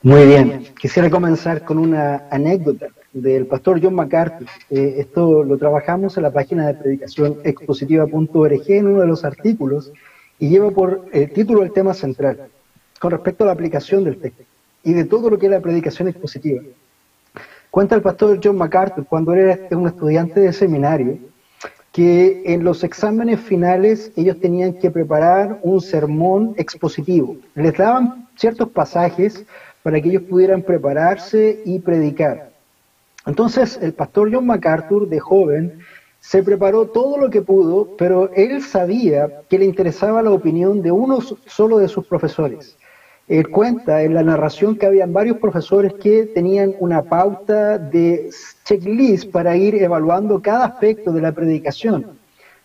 Muy bien, quisiera comenzar con una anécdota del pastor John MacArthur. Esto lo trabajamos en la página de predicación expositiva.org en uno de los artículos y lleva por título el tema central con respecto a la aplicación del texto y de todo lo que es la predicación expositiva. Cuenta el pastor John MacArthur cuando era un estudiante de seminario que en los exámenes finales ellos tenían que preparar un sermón expositivo. Les daban ciertos pasajes para que ellos pudieran prepararse y predicar. Entonces el pastor John MacArthur, de joven, se preparó todo lo que pudo, pero él sabía que le interesaba la opinión de uno solo de sus profesores. Él cuenta en la narración que habían varios profesores que tenían una pauta de checklist para ir evaluando cada aspecto de la predicación.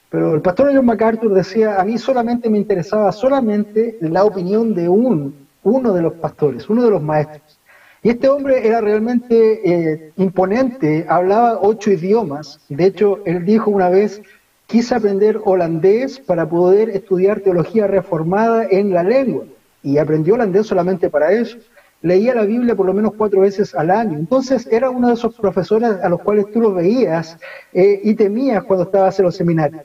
Pero el pastor John MacArthur decía, a mí solamente me interesaba solamente la opinión de uno de los pastores, uno de los maestros. Y este hombre era realmente imponente, hablaba 8 idiomas. De hecho, él dijo una vez, quise aprender holandés para poder estudiar teología reformada en la lengua. Y aprendió holandés solamente para eso. Leía la Biblia por lo menos 4 veces al año. Entonces era uno de esos profesores a los cuales tú los veías y temías cuando estabas en los seminarios.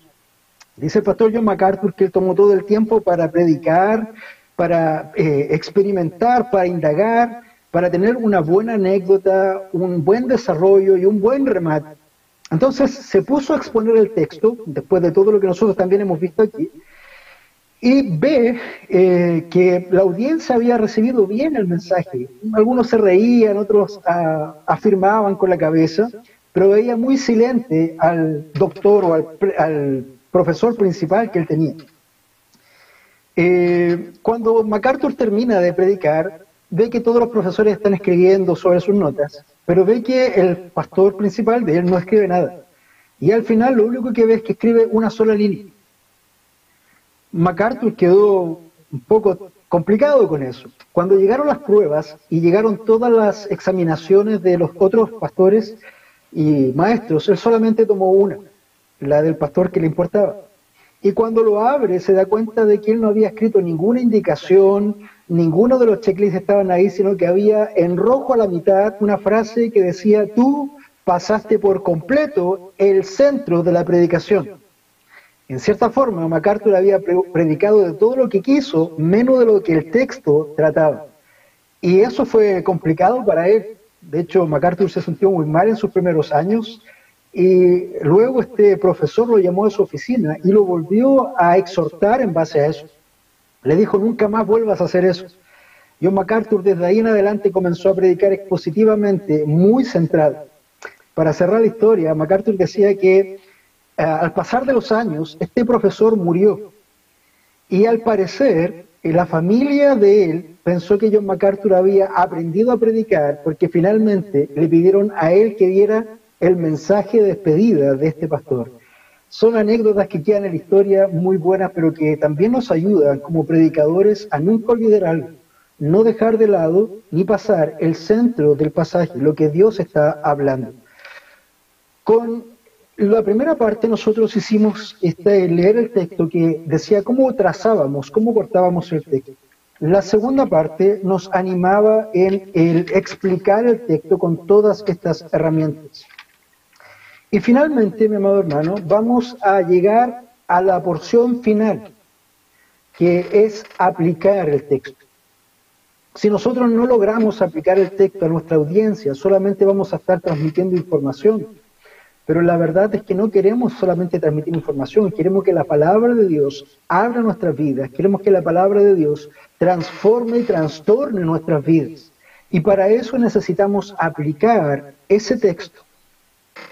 Dice el pastor John MacArthur que él tomó todo el tiempo para predicar, para experimentar, para indagar, para tener una buena anécdota, un buen desarrollo y un buen remate. Entonces se puso a exponer el texto, después de todo lo que nosotros también hemos visto aquí, y ve que la audiencia había recibido bien el mensaje. Algunos se reían, otros afirmaban con la cabeza, pero veía muy silente al doctor o al profesor principal que él tenía. Cuando MacArthur termina de predicar, ve que todos los profesores están escribiendo sobre sus notas, pero ve que el pastor principal de él no escribe nada. Y al final lo único que ve es que escribe una sola línea. MacArthur quedó un poco complicado con eso. Cuando llegaron las pruebas y llegaron todas las examinaciones de los otros pastores y maestros, él solamente tomó una, la del pastor que le importaba. Y cuando lo abre se da cuenta de que él no había escrito ninguna indicación, ninguno de los checklists estaban ahí, sino que había en rojo a la mitad una frase que decía, tú pasaste por completo el centro de la predicación. En cierta forma, MacArthur había predicado de todo lo que quiso, menos de lo que el texto trataba. Y eso fue complicado para él. De hecho, MacArthur se sintió muy mal en sus primeros años, y luego este profesor lo llamó a su oficina y lo volvió a exhortar en base a eso. Le dijo, nunca más vuelvas a hacer eso. John MacArthur desde ahí en adelante comenzó a predicar expositivamente, muy centrado. Para cerrar la historia, MacArthur decía que al pasar de los años, este profesor murió. Y al parecer, la familia de él pensó que John MacArthur había aprendido a predicar porque finalmente le pidieron a él que diera el mensaje de despedida de este pastor. son anécdotas que quedan en la historia muy buenas, pero que también nos ayudan como predicadores a nunca olvidar algo, no dejar de lado ni pasar el centro del pasaje, lo que Dios está hablando. Con la primera parte nosotros hicimos leer el texto que decía cómo trazábamos, cómo cortábamos el texto. La segunda parte nos animaba en el explicar el texto con todas estas herramientas. Y finalmente, mi amado hermano, vamos a llegar a la porción final, que es aplicar el texto. Si nosotros no logramos aplicar el texto a nuestra audiencia, solamente vamos a estar transmitiendo información. Pero la verdad es que no queremos solamente transmitir información, queremos que la palabra de Dios abra nuestras vidas, queremos que la palabra de Dios transforme y trastorne nuestras vidas. Y para eso necesitamos aplicar ese texto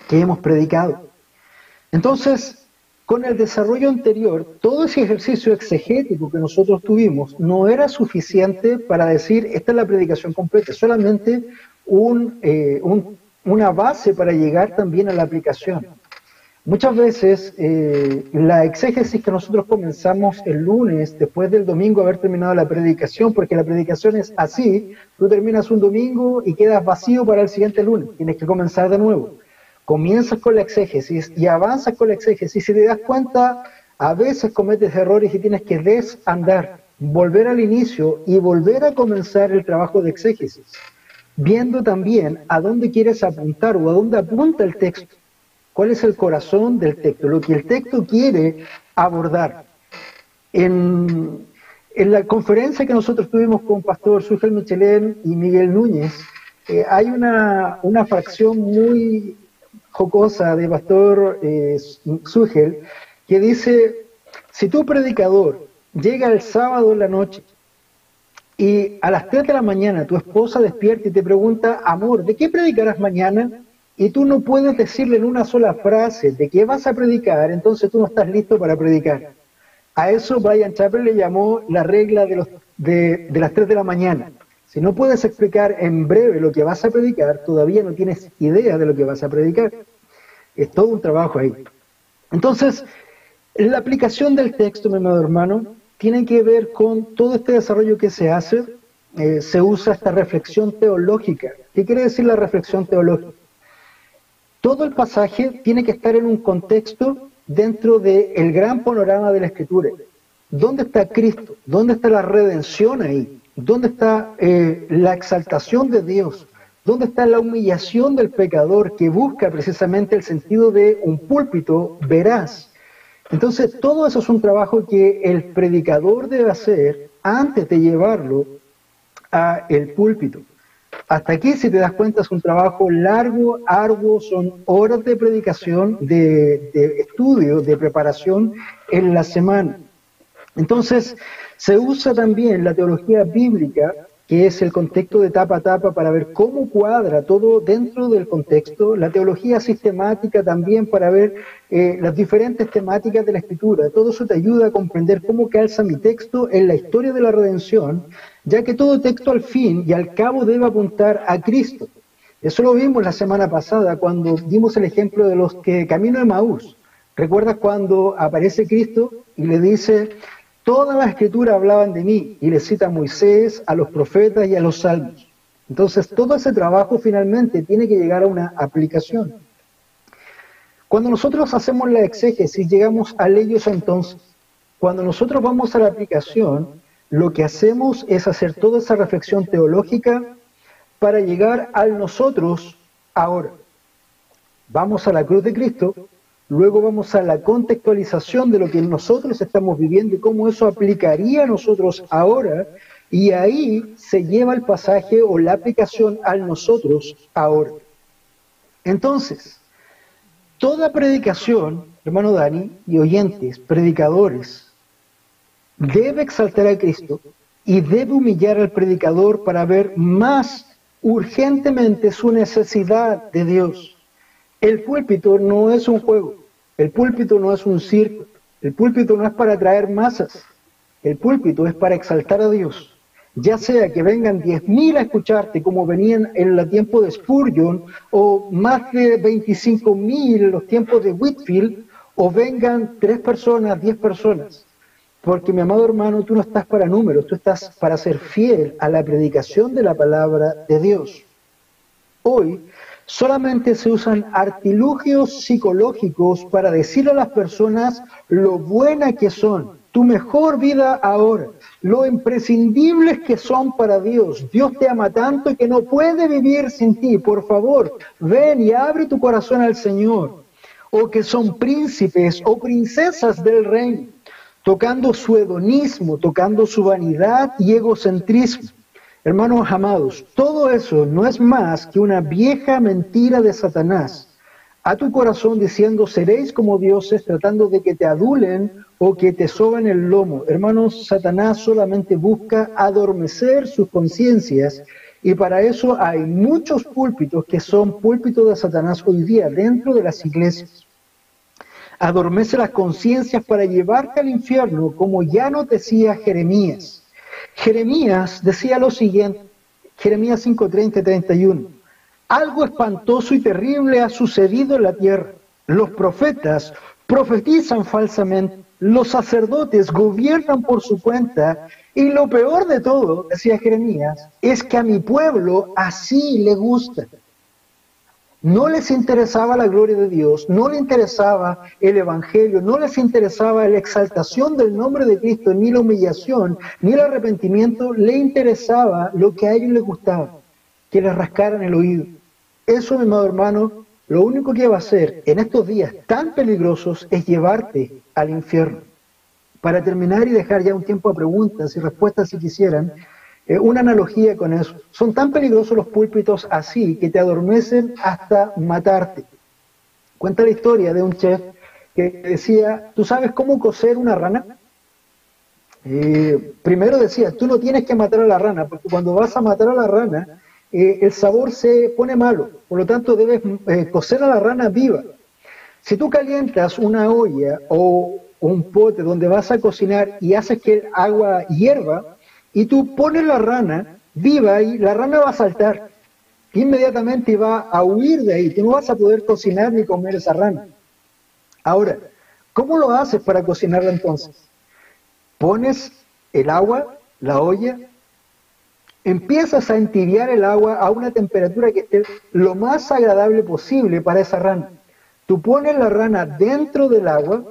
que hemos predicado. Entonces, con el desarrollo anterior, todo ese ejercicio exegético que nosotros tuvimos no era suficiente para decir, esta es la predicación completa, solamente una base para llegar también a la aplicación. Muchas veces la exégesis que nosotros comenzamos el lunes, después del domingo haber terminado la predicación, porque la predicación es así, tú terminas un domingo y quedas vacío para el siguiente lunes, tienes que comenzar de nuevo. Comienzas con la exégesis y avanzas con la exégesis y te das cuenta, a veces cometes errores y tienes que desandar, volver al inicio y volver a comenzar el trabajo de exégesis, viendo también a dónde quieres apuntar o a dónde apunta el texto, cuál es el corazón del texto, lo que el texto quiere abordar. En la conferencia que nosotros tuvimos con Pastor Sugel Michelén y Miguel Núñez, hay una fracción muy jocosa de Pastor Sugel que dice, si tu predicador llega el sábado en la noche y a las 3 de la mañana tu esposa despierta y te pregunta, amor, ¿de qué predicarás mañana? Y tú no puedes decirle en una sola frase de qué vas a predicar, entonces tú no estás listo para predicar. A eso Bryan Chapell le llamó la regla de las 3 de la mañana. Si no puedes explicar en breve lo que vas a predicar, todavía no tienes idea de lo que vas a predicar. Es todo un trabajo ahí. Entonces, la aplicación del texto, mi amado hermano, tiene que ver con todo este desarrollo que se hace. Se usa esta reflexión teológica. ¿Qué quiere decir la reflexión teológica? Todo el pasaje tiene que estar en un contexto dentro del gran panorama de la Escritura. ¿Dónde está Cristo? ¿Dónde está la redención ahí? ¿Dónde está la exaltación de Dios? ¿Dónde está la humillación del pecador que busca precisamente el sentido de un púlpito veraz? Entonces, todo eso es un trabajo que el predicador debe hacer antes de llevarlo a el púlpito. Hasta aquí, si te das cuenta, es un trabajo largo, arduo, son horas de predicación, de estudio, de preparación en la semana. Entonces, se usa también la teología bíblica, que es el contexto de tapa a tapa, para ver cómo cuadra todo dentro del contexto. La teología sistemática también para ver las diferentes temáticas de la Escritura. Todo eso te ayuda a comprender cómo calza mi texto en la historia de la redención, ya que todo texto al fin y al cabo debe apuntar a Cristo. Eso lo vimos la semana pasada cuando dimos el ejemplo de los que camino de Emaús. ¿Recuerdas cuando aparece Cristo y le dice, todas las escrituras hablaban de mí? Y le cita a Moisés, a los profetas y a los salmos. Entonces todo ese trabajo finalmente tiene que llegar a una aplicación. Cuando nosotros hacemos la exégesis, llegamos al ellos entonces. Cuando nosotros vamos a la aplicación, lo que hacemos es hacer toda esa reflexión teológica para llegar al nosotros ahora. Vamos a la cruz de Cristo, luego vamos a la contextualización de lo que nosotros estamos viviendo y cómo eso aplicaría a nosotros ahora, y ahí se lleva el pasaje o la aplicación al nosotros ahora. Entonces, toda predicación, hermano Dani, y oyentes, predicadores, debe exaltar a Cristo y debe humillar al predicador para ver más urgentemente su necesidad de Dios. El púlpito no es un juego, el púlpito no es un circo, el púlpito no es para atraer masas, el púlpito es para exaltar a Dios. Ya sea que vengan 10.000 a escucharte como venían en el tiempo de Spurgeon, o más de 25.000 en los tiempos de Whitfield, o vengan 3 personas, 10 personas. Porque, mi amado hermano, tú no estás para números, tú estás para ser fiel a la predicación de la palabra de Dios. Hoy solamente se usan artilugios psicológicos para decirle a las personas lo buenas que son, tu mejor vida ahora, lo imprescindibles que son para Dios. Dios te ama tanto que no puede vivir sin ti. Por favor, ven y abre tu corazón al Señor. O que son príncipes o princesas del reino, tocando su hedonismo, tocando su vanidad y egocentrismo. Hermanos amados, todo eso no es más que una vieja mentira de Satanás a tu corazón diciendo seréis como dioses, tratando de que te adulen o que te soban el lomo. Hermanos, Satanás solamente busca adormecer sus conciencias y para eso hay muchos púlpitos que son púlpitos de Satanás hoy día dentro de las iglesias. Adormece las conciencias para llevarte al infierno, como ya nos decía Jeremías. Jeremías decía lo siguiente, Jeremías 5:30 y 31. Algo espantoso y terrible ha sucedido en la tierra. Los profetas profetizan falsamente, los sacerdotes gobiernan por su cuenta, y lo peor de todo, decía Jeremías, es que a mi pueblo así le gusta. No les interesaba la gloria de Dios, no les interesaba el Evangelio, no les interesaba la exaltación del nombre de Cristo, ni la humillación, ni el arrepentimiento, le interesaba lo que a ellos les gustaba, que les rascaran el oído. Eso, mi amado hermano, lo único que va a hacer en estos días tan peligrosos es llevarte al infierno. Para terminar y dejar ya un tiempo a preguntas y respuestas si quisieran, una analogía con eso. Son tan peligrosos los púlpitos así que te adormecen hasta matarte. Cuenta la historia de un chef que decía, ¿tú sabes cómo cocer una rana? Primero decía, tú no tienes que matar a la rana, porque cuando vas a matar a la rana, el sabor se pone malo. Por lo tanto, debes cocer a la rana viva. Si tú calientas una olla o un pote donde vas a cocinar y haces que el agua hierva, y tú pones la rana viva y la rana va a saltar. Inmediatamente va a huir de ahí. Tú no vas a poder cocinar ni comer esa rana. Ahora, ¿cómo lo haces para cocinarla entonces? Pones el agua, la olla, empiezas a entibiar el agua a una temperatura que esté lo más agradable posible para esa rana. Tú pones la rana dentro del agua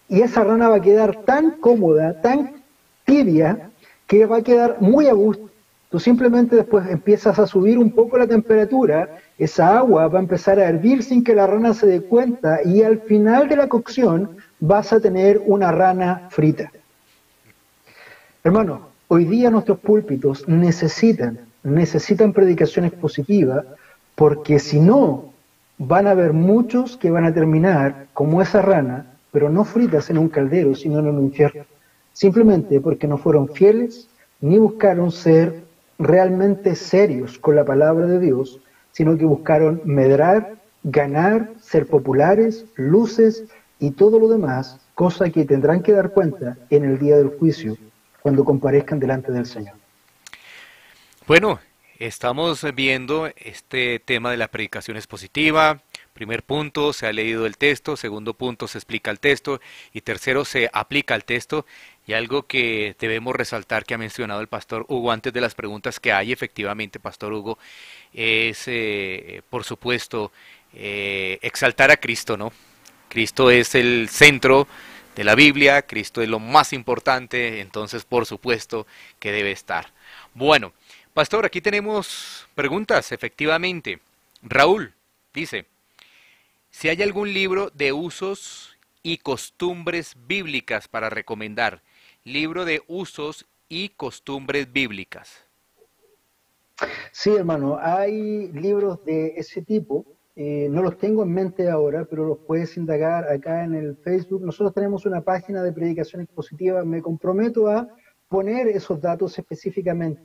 y esa rana va a quedar tan cómoda, tan tibia, que va a quedar muy a gusto. Tú simplemente después empiezas a subir un poco la temperatura, esa agua va a empezar a hervir sin que la rana se dé cuenta y al final de la cocción vas a tener una rana frita. Hermano, hoy día nuestros púlpitos necesitan predicaciones positivas porque si no, van a haber muchos que van a terminar como esa rana, pero no fritas en un caldero, sino en un infierno. Simplemente porque no fueron fieles ni buscaron ser realmente serios con la palabra de Dios, sino que buscaron medrar, ganar, ser populares, luces y todo lo demás, cosa que tendrán que dar cuenta en el día del juicio, cuando comparezcan delante del Señor. Bueno, estamos viendo este tema de la predicación expositiva. Primer punto, se ha leído el texto. Segundo punto, se explica el texto. Y tercero, se aplica el texto. Y algo que debemos resaltar que ha mencionado el pastor Hugo antes de las preguntas que hay, efectivamente, pastor Hugo, es, por supuesto, exaltar a Cristo, ¿no? Cristo es el centro de la Biblia, Cristo es lo más importante, entonces, por supuesto, que debe estar. Bueno, pastor, aquí tenemos preguntas, efectivamente. Raúl dice, si hay algún libro de usos y costumbres bíblicas para recomendar, libro de usos y costumbres bíblicas. Sí, hermano, hay libros de ese tipo, no los tengo en mente ahora, pero los puedes indagar acá en el Facebook. Nosotros tenemos una página de predicación expositiva, me comprometo a poner esos datos específicamente.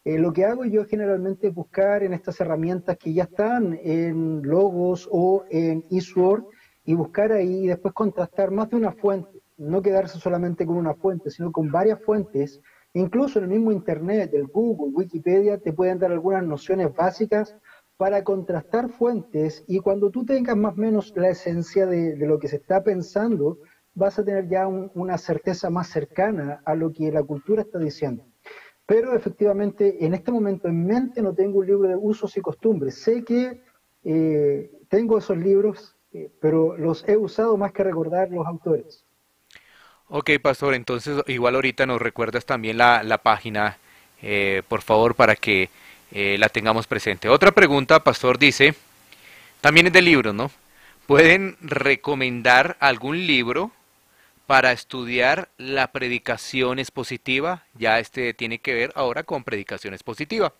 Lo que hago yo generalmente es buscar en estas herramientas que ya están en Logos o en eSword y buscar ahí y después contrastar más de una fuente, no quedarse solamente con una fuente, sino con varias fuentes. Incluso en el mismo Internet, el Google, Wikipedia, te pueden dar algunas nociones básicas para contrastar fuentes, y cuando tú tengas más o menos la esencia de lo que se está pensando, vas a tener ya una certeza más cercana a lo que la cultura está diciendo. Pero efectivamente, en este momento en mente no tengo un libro de usos y costumbres. Sé que tengo esos libros, pero los he usado más que recordar los autores. Ok, pastor, entonces igual ahorita nos recuerdas también la página, por favor, para que la tengamos presente. Otra pregunta, pastor, dice, también es de libros, ¿no? ¿Pueden recomendar algún libro para estudiar la predicación expositiva? Ya este tiene que ver ahora con predicación expositiva.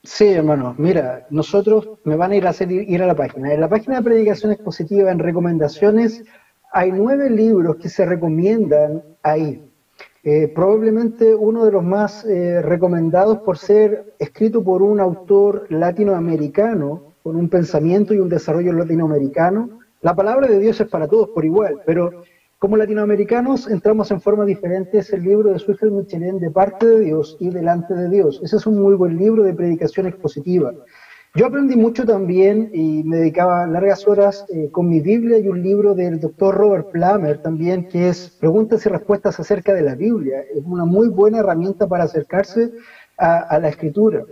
Sí, hermano, mira, nosotros me van a ir a hacer ir a la página. En la página de Predicación Expositiva, en recomendaciones, hay 9 libros que se recomiendan ahí. Probablemente uno de los más recomendados por ser escrito por un autor latinoamericano, con un pensamiento y un desarrollo latinoamericano. La palabra de Dios es para todos por igual, pero como latinoamericanos entramos en forma diferente. Es el libro de Swiffer Michelin, De parte de Dios y delante de Dios. Ese es un muy buen libro de predicación expositiva. Yo aprendí mucho también y me dedicaba largas horas con mi Biblia y un libro del doctor Robert Plummer también, que es Preguntas y Respuestas acerca de la Biblia. Es una muy buena herramienta para acercarse a la Escritura.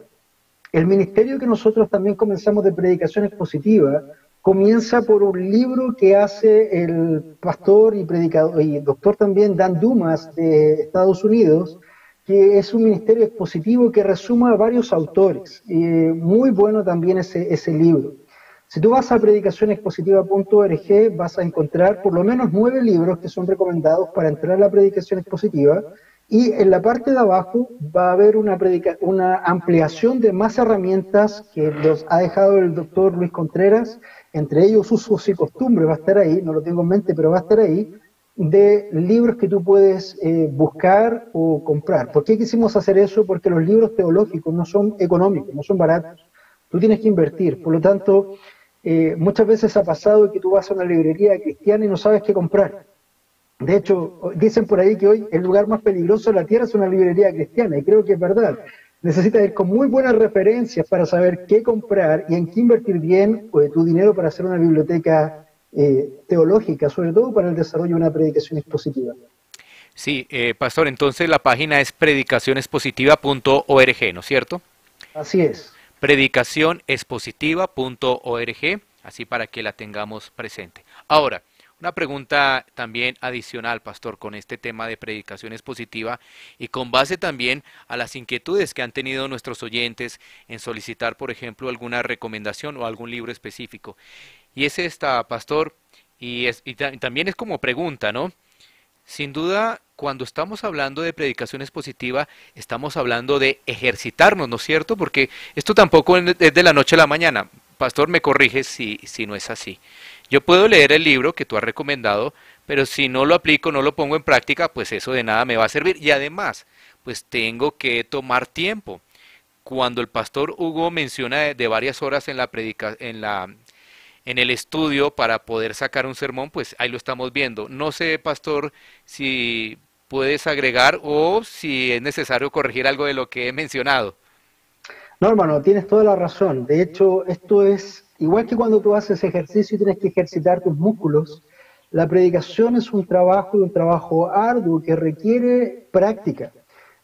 El ministerio que nosotros también comenzamos de predicación expositiva comienza por un libro que hace el pastor y predicador y doctor también Dan Dumas de Estados Unidos, que es un ministerio expositivo que resuma a varios autores. Muy bueno también ese libro. Si tú vas a predicacionexpositiva.org vas a encontrar por lo menos 9 libros que son recomendados para entrar a la predicación expositiva, y en la parte de abajo va a haber una ampliación de más herramientas que los ha dejado el doctor Luis Contreras, entre ellos usos y costumbres, va a estar ahí, no lo tengo en mente, pero va a estar ahí, de libros que tú puedes buscar o comprar. ¿Por qué quisimos hacer eso? Porque los libros teológicos no son económicos, no son baratos. Tú tienes que invertir. Por lo tanto, muchas veces ha pasado que tú vas a una librería cristiana y no sabes qué comprar. De hecho, dicen por ahí que hoy el lugar más peligroso de la tierra es una librería cristiana, y creo que es verdad. Necesitas ir con muy buenas referencias para saber qué comprar y en qué invertir bien tu dinero para hacer una biblioteca teológica, sobre todo para el desarrollo de una predicación expositiva. Sí, pastor, entonces la página es predicacionexpositiva.org, ¿no es cierto? Así es. Predicacionexpositiva.org, así para que la tengamos presente. Ahora, una pregunta también adicional, pastor, con este tema de predicación expositiva y con base también a las inquietudes que han tenido nuestros oyentes en solicitar, por ejemplo, alguna recomendación o algún libro específico. Y es esta, pastor, y también es como pregunta, ¿no? Sin duda, cuando estamos hablando de predicación expositiva, estamos hablando de ejercitarnos, ¿no es cierto? Porque esto tampoco es de la noche a la mañana. Pastor, me corriges si no es así. Yo puedo leer el libro que tú has recomendado, pero si no lo aplico, no lo pongo en práctica, pues eso de nada me va a servir. Y además, pues tengo que tomar tiempo. Cuando el pastor Hugo menciona de varias horas en en el estudio para poder sacar un sermón, pues ahí lo estamos viendo. No sé, pastor, si puedes agregar o si es necesario corregir algo de lo que he mencionado. No, hermano, tienes toda la razón. De hecho, esto es igual que cuando tú haces ejercicio y tienes que ejercitar tus músculos. La predicación es un trabajo arduo que requiere práctica.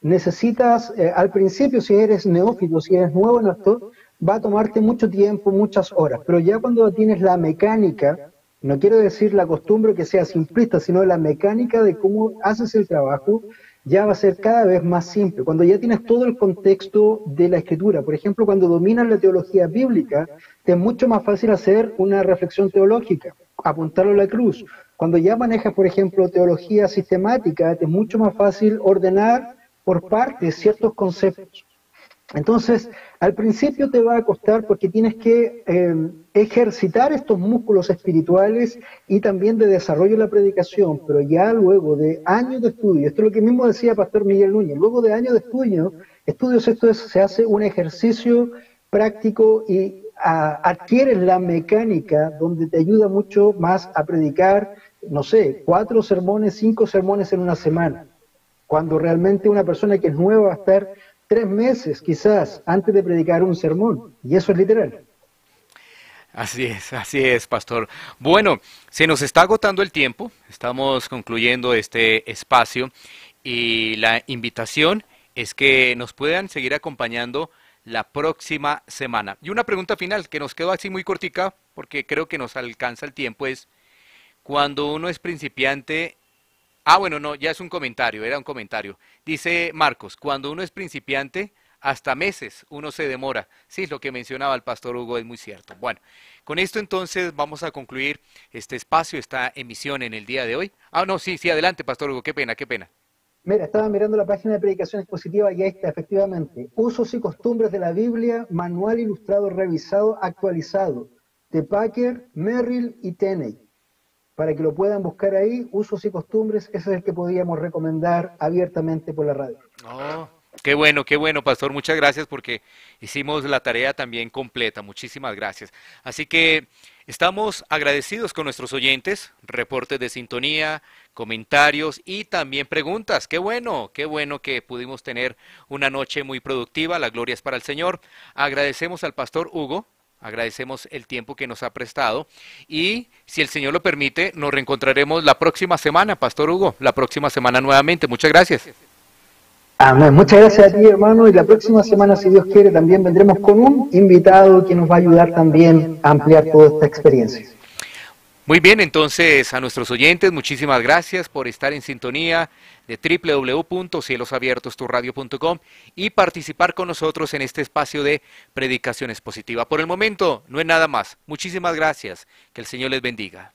Necesitas, al principio, si eres neófito, si eres nuevo en esto, va a tomarte mucho tiempo, muchas horas. Pero ya cuando tienes la mecánica, no quiero decir la costumbre que sea simplista, sino la mecánica de cómo haces el trabajo, ya va a ser cada vez más simple. Cuando ya tienes todo el contexto de la escritura, por ejemplo, cuando dominas la teología bíblica, te es mucho más fácil hacer una reflexión teológica, apuntarlo a la cruz. Cuando ya manejas, por ejemplo, teología sistemática, te es mucho más fácil ordenar por partes ciertos conceptos. Entonces, al principio te va a costar porque tienes que ejercitar estos músculos espirituales y también de desarrollo de la predicación, pero ya luego de años de estudio, esto es lo que mismo decía Pastor Miguel Núñez, luego de años de estudios se hace un ejercicio práctico y adquieres la mecánica donde te ayuda mucho más a predicar, no sé, 4 sermones, 5 sermones en una semana, cuando realmente una persona que es nueva va a estar 3 meses quizás antes de predicar un sermón, y eso es literal. Así es, pastor. Bueno, se nos está agotando el tiempo, estamos concluyendo este espacio y la invitación es que nos puedan seguir acompañando la próxima semana. Y una pregunta final que nos quedó así muy cortica porque creo que nos alcanza el tiempo es, cuando uno es principiante, bueno, no, ya es un comentario, era un comentario. Dice Marcos, cuando uno es principiante, hasta meses uno se demora. Sí, lo que mencionaba el pastor Hugo es muy cierto. Bueno, con esto entonces vamos a concluir este espacio, esta emisión en el día de hoy. No, sí, adelante, pastor Hugo, qué pena, qué pena. Mira, estaba mirando la página de Predicación Expositiva y ahí está, efectivamente. Usos y costumbres de la Biblia, manual ilustrado, revisado, actualizado, de Packer, Merrill y Tenney. Para que lo puedan buscar ahí, usos y costumbres, ese es el que podíamos recomendar abiertamente por la radio. Qué bueno, pastor, muchas gracias porque hicimos la tarea también completa, muchísimas gracias. Así que estamos agradecidos con nuestros oyentes, reportes de sintonía, comentarios y también preguntas. Qué bueno que pudimos tener una noche muy productiva, la gloria es para el Señor. Agradecemos al pastor Hugo, agradecemos el tiempo que nos ha prestado y si el Señor lo permite, nos reencontraremos la próxima semana, pastor Hugo, la próxima semana nuevamente. Muchas gracias. Amén. Muchas gracias a ti, hermano, y la próxima semana, si Dios quiere, también vendremos con un invitado que nos va a ayudar también a ampliar toda esta experiencia. Muy bien, entonces a nuestros oyentes, muchísimas gracias por estar en sintonía de www.cielosabiertosturradio.com y participar con nosotros en este espacio de predicación expositiva. Por el momento, no es nada más. Muchísimas gracias. Que el Señor les bendiga.